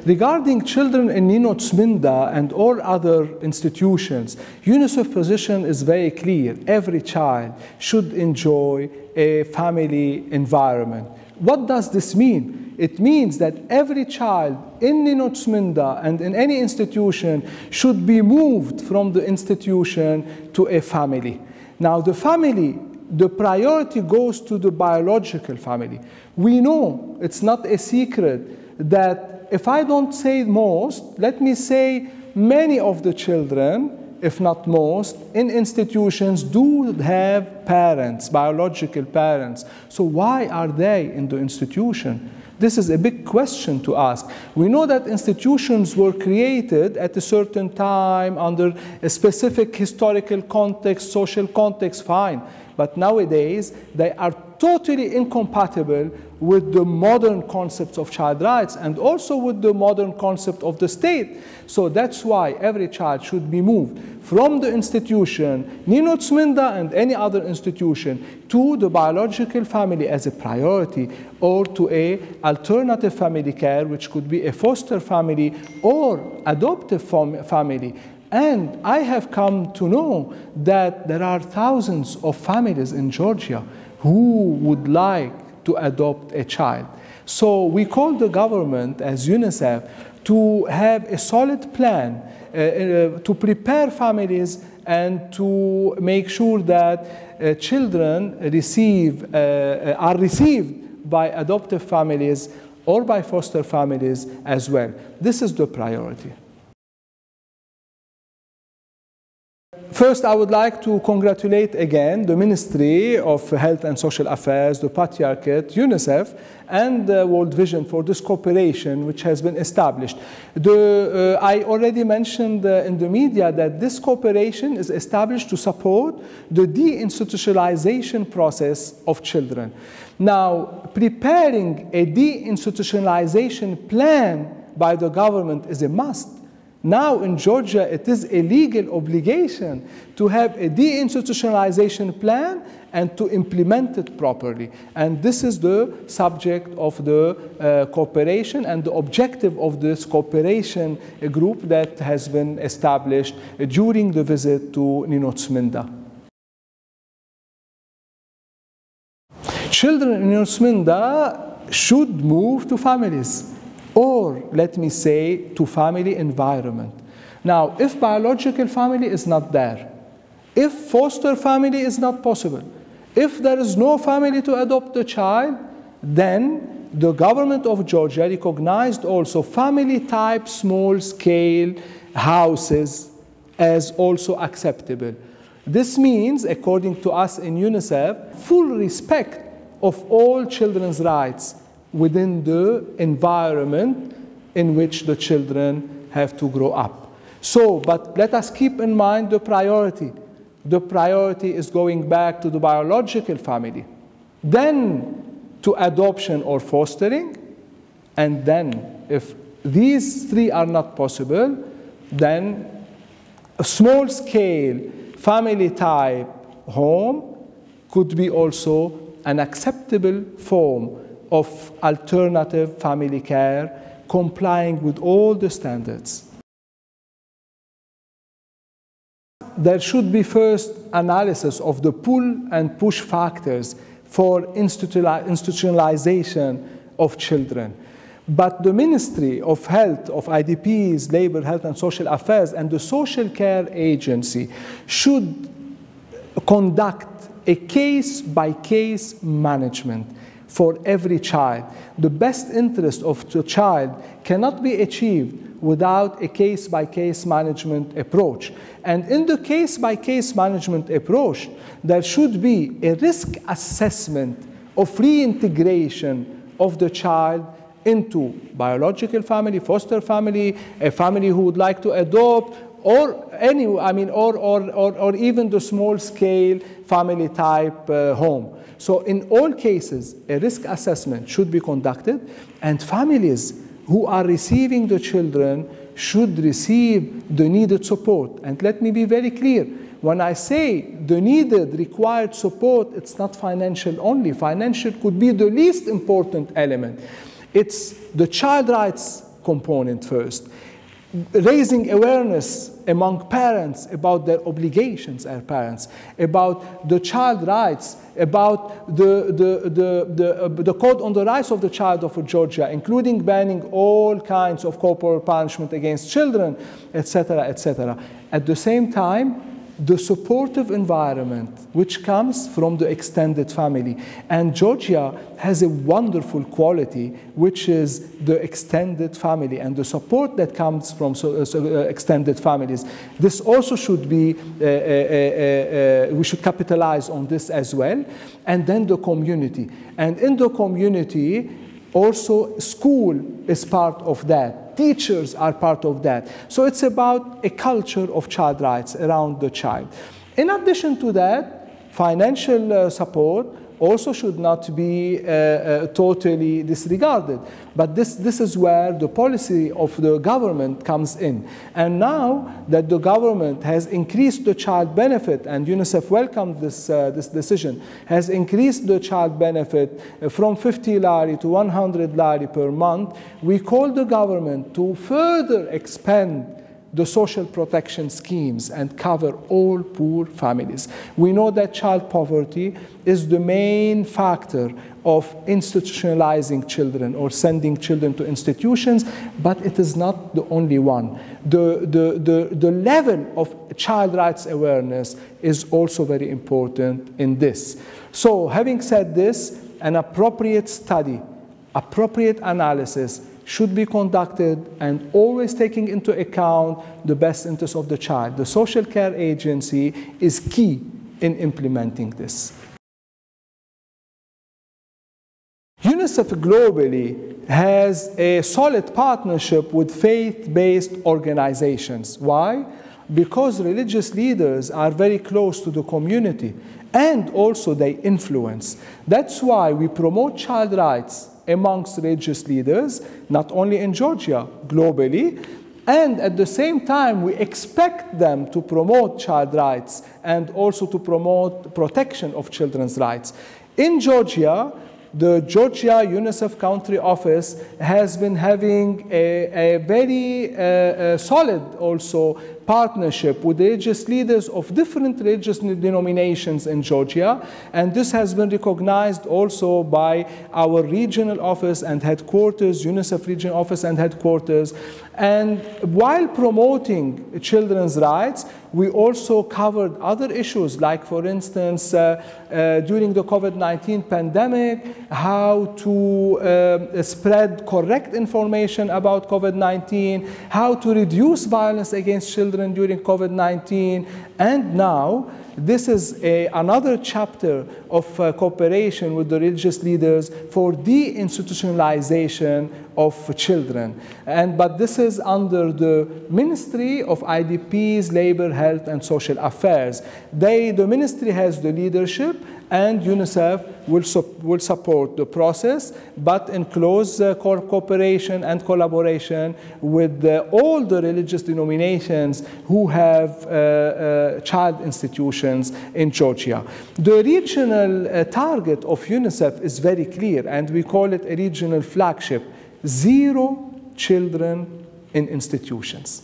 Regarding children in Ninot Sminda and all other institutions, UNICEF position is very clear. Every child should enjoy a family environment. What does this mean? It means that every child in Ninot Sminda and in any institution should be moved from the institution to a family. Now the family, the priority goes to the biological family. We know, it's not a secret, that if I don't say most, let me say many of the children, if not most, in institutions do have parents, biological parents. So why are they in the institution? This is a big question to ask. We know that institutions were created at a certain time under a specific historical context, social context, fine. But nowadays, they are totally incompatible with the modern concepts of child rights and also with the modern concept of the state. So that's why every child should be moved from the institution, Ninot Sminda and any other institution, to the biological family as a priority, or to a alternative family care, which could be a foster family or adoptive family. And I have come to know that there are thousands of families in Georgia who would like to adopt a child. So we call the government, as UNICEF, to have a solid plan to prepare families and to make sure that children are received by adoptive families or by foster families as well. This is the priority. First, I would like to congratulate again the Ministry of Health and Social Affairs, the Patriarchate, UNICEF, and World Vision for this cooperation which has been established. I already mentioned in the media that this cooperation is established to support the deinstitutionalization process of children. Now, preparing a deinstitutionalization plan by the government is a must. Now in Georgia, it is a legal obligation to have a deinstitutionalization plan and to implement it properly. And this is the subject of the cooperation and the objective of this cooperation group that has been established during the visit to Ninot Sminda. Children in Ninot Sminda should move to families, or let me say, to family environment. Now, if biological family is not there, if foster family is not possible, if there is no family to adopt the child, then the government of Georgia recognized also family-type small-scale houses as also acceptable. This means, according to us in UNICEF, full respect of all children's rights within the environment in which the children have to grow up. So, but let us keep in mind the priority. The priority is going back to the biological family, then to adoption or fostering, and then if these three are not possible, then a small-scale family-type home could be also an acceptable form of alternative family care, complying with all the standards. There should be first analysis of the pull and push factors for institutionalization of children. But the Ministry of Health, of IDPs, Labor, Health and Social Affairs, and the Social Care Agency should conduct a case-by-case management for every child. The best interest of the child cannot be achieved without a case-by-case management approach. And in the case-by-case management approach, there should be a risk assessment of reintegration of the child into biological family, foster family, a family who would like to adopt, or any, or even the small-scale family-type home. So in all cases, a risk assessment should be conducted, and families who are receiving the children should receive the needed support. And let me be very clear, when I say the needed, required support, it's not financial only. Financial could be the least important element. It's the child rights component first. Raising awareness among parents about their obligations as parents, about the child rights, about the Code on the Rights of the Child of Georgia, including banning all kinds of corporal punishment against children, etc., etc. At the same time, the supportive environment which comes from the extended family. And Georgia has a wonderful quality, which is the extended family and the support that comes from extended families. This also should be, we should capitalize on this as well. And then the community. And in the community, also school is part of that. Teachers are part of that. So it's about a culture of child rights around the child. In addition to that, financial support also should not be totally disregarded. But this is where the policy of the government comes in. And now that the government has increased the child benefit, and UNICEF welcomed this decision, has increased the child benefit from 50 lari to 100 lari per month, we call the government to further expand the social protection schemes and cover all poor families. We know that child poverty is the main factor of institutionalizing children or sending children to institutions, but it is not the only one. The level of child rights awareness is also very important in this. So having said this, an appropriate study, appropriate analysis should be conducted and always taking into account the best interest of the child. The social care agency is key in implementing this. UNICEF globally has a solid partnership with faith-based organizations. Why? Because religious leaders are very close to the community and also they influence. That's why we promote child rights amongst religious leaders, not only in Georgia, globally, and at the same time we expect them to promote child rights and also to promote protection of children's rights. In Georgia, the Georgia UNICEF Country Office has been having a very solid also partnership with religious leaders of different religious denominations in Georgia, and this has been recognized also by our regional office and headquarters, UNICEF regional office and headquarters. And while promoting children's rights, we also covered other issues, like for instance, during the COVID-19 pandemic, how to spread correct information about COVID-19, how to reduce violence against children during COVID-19, and now this is another chapter of cooperation with the religious leaders for deinstitutionalization of children. But this is under the Ministry of IDPs, Labor, Health and Social Affairs. The ministry has the leadership, and UNICEF will support the process, but in close cooperation and collaboration with all the religious denominations who have child institutions in Georgia. The regional target of UNICEF is very clear, and we call it a regional flagship: 0 children in institutions.